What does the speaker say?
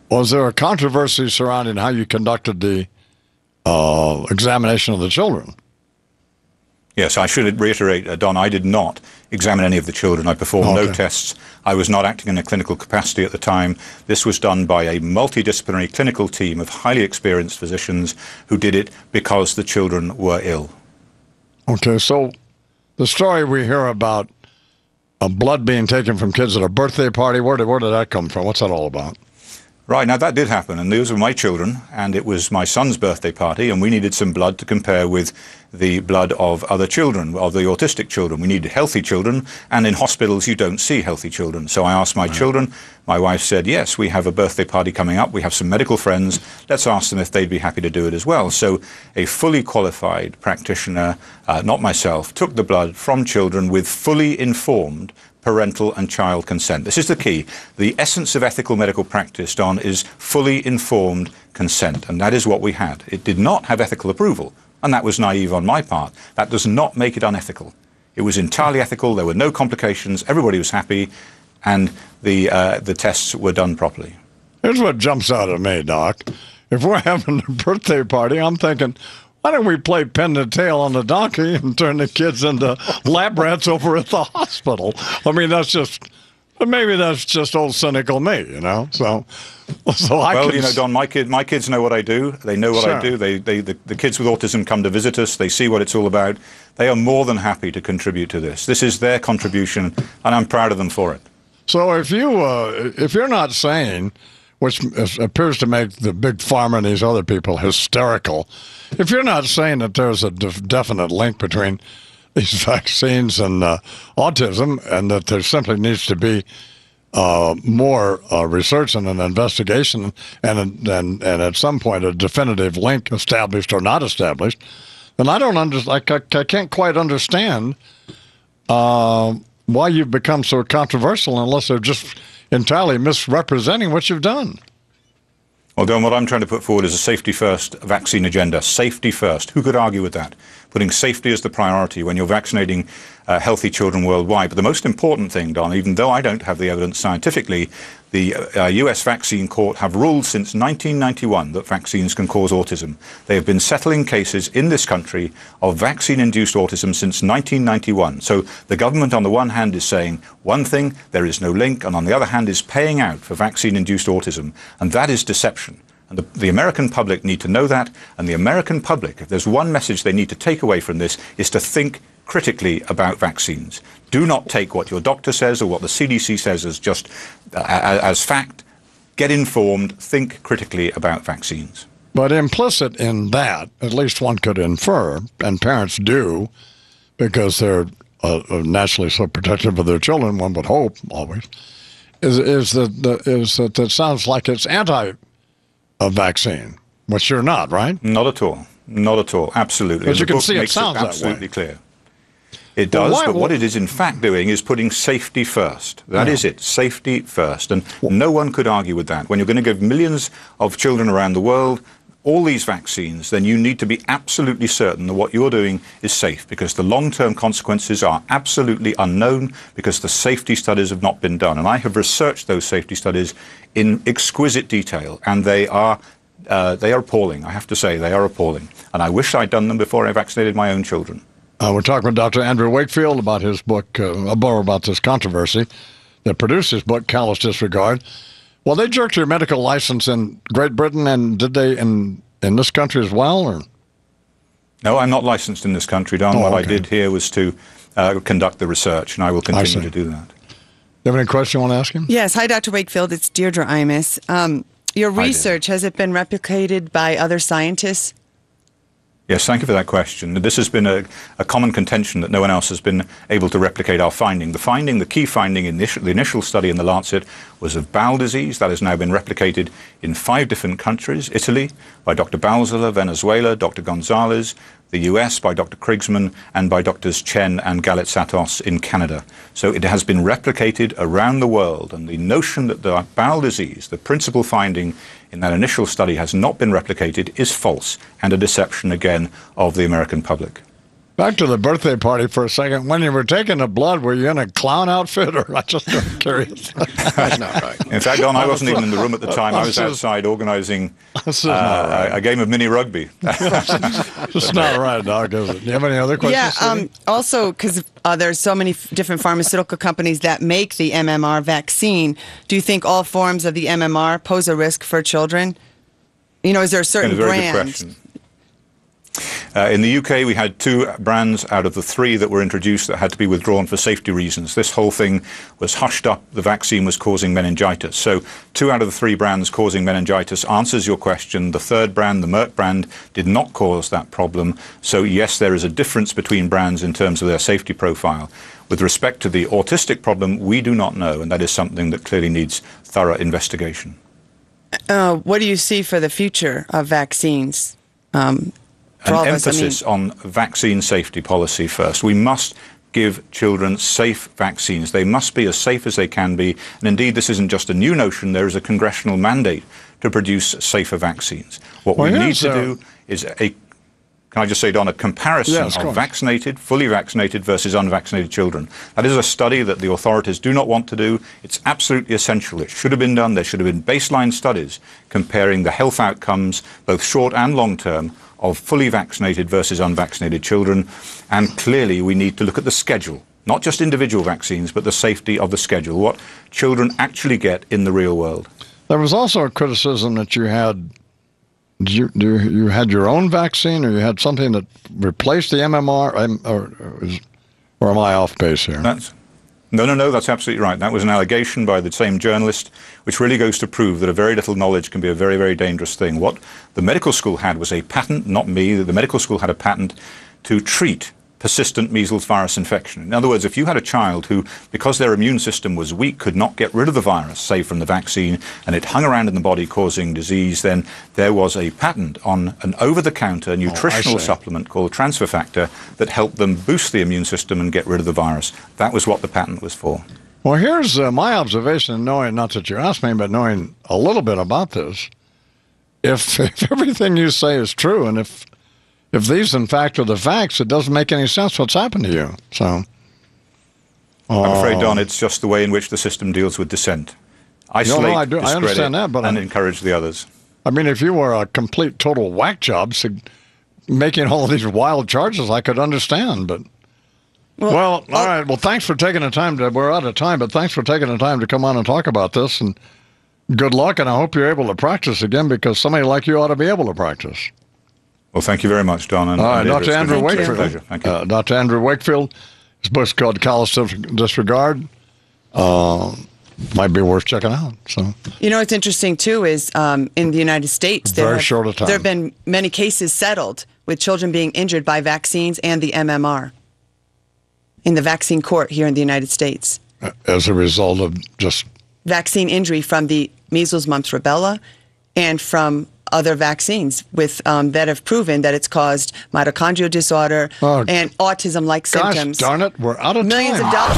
Was there a controversy surrounding how you conducted the examination of the children? Yes, I should reiterate, Don, I did not examine any of the children. I performed no tests. I was not acting in a clinical capacity at the time. This was done by a multidisciplinary clinical team of highly experienced physicians who did it because the children were ill. Okay, so the story we hear about blood being taken from kids at a birthday party, where did that come from? What's that all about? Right, now that did happen, and those were my children, and it was my son's birthday party, and we needed some blood to compare with the blood of other children, of the autistic children. We needed healthy children, and in hospitals you don't see healthy children. So I asked my children, my wife said, yes, we have a birthday party coming up, we have some medical friends, let's ask them if they'd be happy to do it as well. So a fully qualified practitioner, not myself, took the blood from children with fully informed parental and child consent. This is the key. The essence of ethical medical practice, Don, is fully informed consent, and that is what we had. It did not have ethical approval, and that was naive on my part. That does not make it unethical. It was entirely ethical. There were no complications. Everybody was happy, and the tests were done properly. Here's what jumps out at me, Doc. If we're having a birthday party, I'm thinking, why don't we play pin the tail on the donkey and turn the kids into lab rats over at the hospital? I mean, maybe that's just old cynical me, you know. So you know, Don, my kids know what I do. They know what I do. The kids with autism come to visit us. They see what it's all about. They are more than happy to contribute to this. This is their contribution, and I'm proud of them for it. So if you're not saying, which appears to make the big pharma and these other people hysterical, if you're not saying that there's a definite link between these vaccines and autism, and that there simply needs to be more research and an investigation, and at some point a definitive link established or not established, then I don't I can't quite understand why you've become so controversial, unless they're just entirely misrepresenting what you've done. Well, Don, what I'm trying to put forward is a safety-first vaccine agenda. Safety first. Who could argue with that? Putting safety as the priority when you're vaccinating healthy children worldwide. But the most important thing, Don, even though I don't have the evidence scientifically, the US Vaccine Court have ruled since 1991 that vaccines can cause autism. They have been settling cases in this country of vaccine-induced autism since 1991. So the government on the one hand is saying one thing, there is no link, and on the other hand is paying out for vaccine-induced autism. And that is deception. And the American public need to know that, and the American public, if there's one message they need to take away from this, is to think critically about vaccines. Do not take what your doctor says or what the CDC says as just as fact. Get informed, think critically about vaccines. But implicit in that, at least one could infer, and parents do, because they're naturally so protective of their children, one would hope always, is that it sounds like it's anti-vaccine, which you're not, right? Not at all. Not at all. Absolutely. As you can see, it sounds absolutely clear. It does, but what it is in fact doing is putting safety first. That is it, safety first. And no one could argue with that. When you're going to give millions of children around the world all these vaccines, then you need to be absolutely certain that what you're doing is safe, because the long-term consequences are absolutely unknown, because the safety studies have not been done. And I have researched those safety studies in exquisite detail, and they are appalling. I have to say, they are appalling. And I wish I'd done them before I vaccinated my own children. We're talking with Dr. Andrew Wakefield about his book, about this controversy that produced his book, Callous Disregard. Well, they jerked your medical license in Great Britain, and did they in this country as well? Or? No, I'm not licensed in this country, Don. What I did here was to conduct the research, and I will continue to do that. You have any question you want to ask him? Yes. Hi, Dr. Wakefield. It's Deirdre Imus. Your research, has it been replicated by other scientists? Yes, thank you for that question. This has been a common contention that no one else has been able to replicate our finding. The key finding in the initial study in the Lancet was of bowel disease. That has now been replicated in 5 different countries: Italy by Dr. Balzala, Venezuela, Dr. Gonzalez, the US by Dr. Krigsman, and by Drs. Chen and Galit-Satos in Canada. So it has been replicated around the world, and the notion that the bowel disease, the principal finding in that initial study, has not been replicated is false, and a deception again of the American public. Back to the birthday party for a second. When you were taking the blood, were you in a clown outfit, or I just am curious? That's not right. In fact, Don, I wasn't even in the room at the time. I was outside organising a game of mini rugby. It's not right, Doc, is it? Do you have any other questions? Yeah, also, because there's so many different pharmaceutical companies that make the MMR vaccine, do you think all forms of the MMR pose a risk for children? You know, is there a certain Very brand? good question. In the UK, we had 2 brands out of the 3 that were introduced that had to be withdrawn for safety reasons. This whole thing was hushed up. The vaccine was causing meningitis. So 2 out of the 3 brands causing meningitis answers your question. The 3rd brand, the Merck brand, did not cause that problem. So yes, there is a difference between brands in terms of their safety profile. With respect to the autistic problem, we do not know, and that is something that clearly needs thorough investigation. What do you see for the future of vaccines? An emphasis on vaccine safety policy first. We must give children safe vaccines. They must be as safe as they can be. And indeed, this isn't just a new notion. There is a congressional mandate to produce safer vaccines. What we need to do is can I just say, Don, a comparison of vaccinated, fully vaccinated versus unvaccinated children. That is a study that the authorities do not want to do. It's absolutely essential. It should have been done. There should have been baseline studies comparing the health outcomes, both short and long term, of fully vaccinated versus unvaccinated children. And clearly we need to look at the schedule, not just individual vaccines, but the safety of the schedule, what children actually get in the real world. There was also a criticism that you had, you had your own vaccine, or you had something that replaced the MMR, or am I off base here? No, that's absolutely right. That was an allegation by the same journalist, which really goes to prove that a very little knowledge can be a very, very dangerous thing. What the medical school had was a patent, not me. The medical school had a patent to treat persistent measles virus infection. In other words, if you had a child who, because their immune system was weak, could not get rid of the virus, say from the vaccine, and it hung around in the body causing disease, then there was a patent on an over-the-counter nutritional supplement called transfer factor that helped them boost the immune system and get rid of the virus. That was what the patent was for. Well, here's my observation, knowing, not that you asked me, but knowing a little bit about this. If everything you say is true, and if these, in fact, are the facts, it doesn't make any sense what's happened to you. So, I'm afraid, Don, it's just the way in which the system deals with dissent. Isolate, I understand that, but and encourage the others. I mean, if you were a complete, total whack job, making all of these wild charges, I could understand. But well, all right. Well, thanks for taking the time. We're out of time, but thanks for taking the time to come on and talk about this. And good luck, and I hope you're able to practice again, because somebody like you ought to be able to practice. Well, thank you very much, Don. And Dr. Andrew Wakefield. Pleasure. Thank you. Dr. Andrew Wakefield. His book's called Callous Disregard. Might be worth checking out. So, you know, what's interesting too is in the United States, there have been many cases settled with children being injured by vaccines and the MMR in the vaccine court here in the United States. As a result of just vaccine injury from the measles, mumps, rubella, and from other vaccines with that have proven that it's caused mitochondrial disorder and autism-like symptoms. Gosh darn it, we're out of time. Millions of dollars.